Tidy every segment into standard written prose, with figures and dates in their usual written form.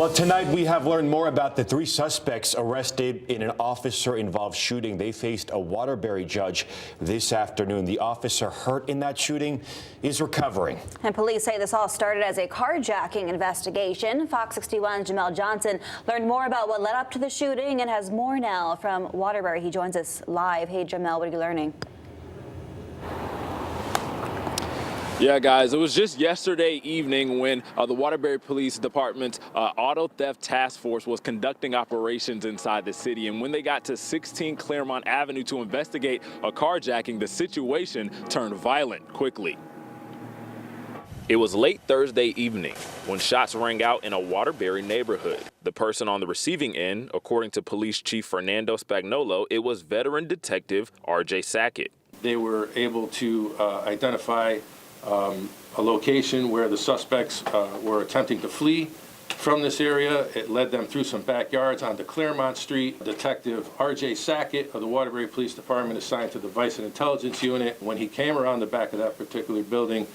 Well, tonight we have learned more about the 3 suspects arrested in an officer-involved shooting. They faced a Waterbury judge this afternoon. The officer hurt in that shooting is recovering. And police say this all started as a carjacking investigation. Fox 61's Jamel Johnson learned more about what led up to the shooting and has more now from Waterbury. He joins us live. Hey, Jamel, what are you learning? Yeah, guys, it was just yesterday evening when the Waterbury Police Department's Auto Theft Task Force was conducting operations inside the city. And when they got to 16 Claremont Avenue to investigate a carjacking, the situation turned violent quickly. It was late Thursday evening when shots rang out in a Waterbury neighborhood. The person on the receiving end, according to Police Chief Fernando Spagnolo, it was veteran detective R.J. Sackett. They were able to identify a location where the suspects were attempting to flee from this area. It led them through some backyards onto Claremont Street. Detective R.J. Sackett of the Waterbury Police Department, assigned to the Vice and Intelligence Unit. When he came around the back of that particular building,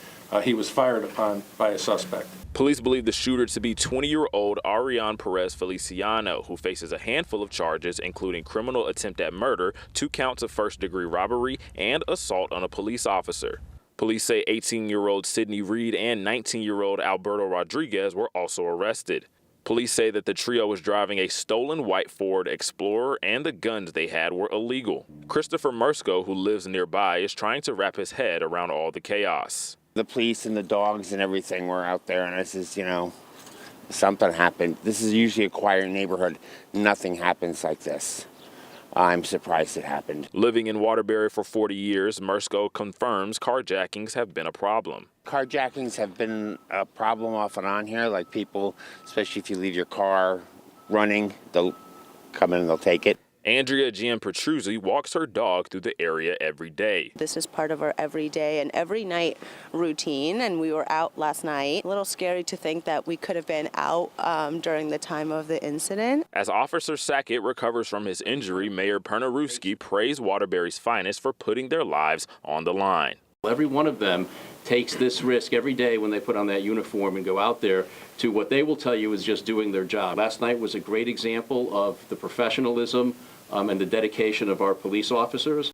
he was fired upon by a suspect. Police believe the shooter to be 20-year-old Perez-Feliciano, who faces a handful of charges, including criminal attempt at murder, 2 counts of first-degree robbery, and assault on a police officer. Police say 18-year-old Sidney Reed and 19-year-old Alberto Rodriguez were also arrested. Police say that the trio was driving a stolen white Ford Explorer and the guns they had were illegal. Christopher Mersko, who lives nearby, is trying to wrap his head around all the chaos. The police and the dogs and everything were out there, and this is, something happened. This is usually a quiet neighborhood. Nothing happens like this. I'm surprised it happened. Living in Waterbury for 40 years, Mersko confirms carjackings have been a problem. Carjackings have been a problem off and on here. Like people, especially if you leave your car running, they'll come in and they'll take it. Andrea Gianpetruzzi walks her dog through the area every day. This is part of our everyday and every night routine, and we were out last night. A little scary to think that we could have been out during the time of the incident. As Officer Sackett recovers from his injury, Mayor Pernaruski praised Waterbury's finest for putting their lives on the line. Every one of them takes this risk every day when they put on that uniform and go out there to what they will tell you is just doing their job. Last night was a great example of the professionalism and the dedication of our police officers.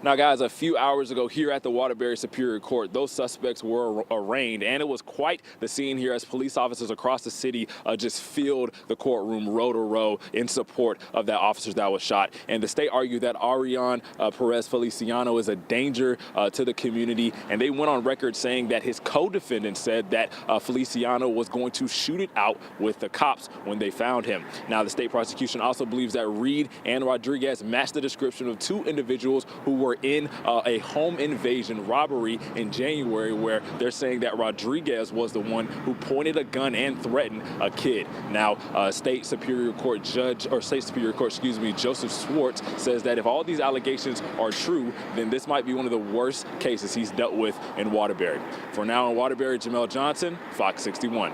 Now, guys, a few hours ago here at the Waterbury Superior Court, those suspects were arraigned, and it was quite the scene here as police officers across the city just filled the courtroom row to row in support of that officer that was shot. And the state argued that Perez-Feliciano is a danger to the community, and they went on record saying that his co-defendant said that Feliciano was going to shoot it out with the cops when they found him. Now, the state prosecution also believes that Reed and Rodriguez matched the description of 2 individuals who were in a home invasion robbery in January, where they're saying that Rodriguez was the one who pointed a gun and threatened a kid. Now, State Superior Court Joseph Swartz says that if all these allegations are true, then this might be one of the worst cases he's dealt with in Waterbury. For now in Waterbury, Jamel Johnson, Fox 61.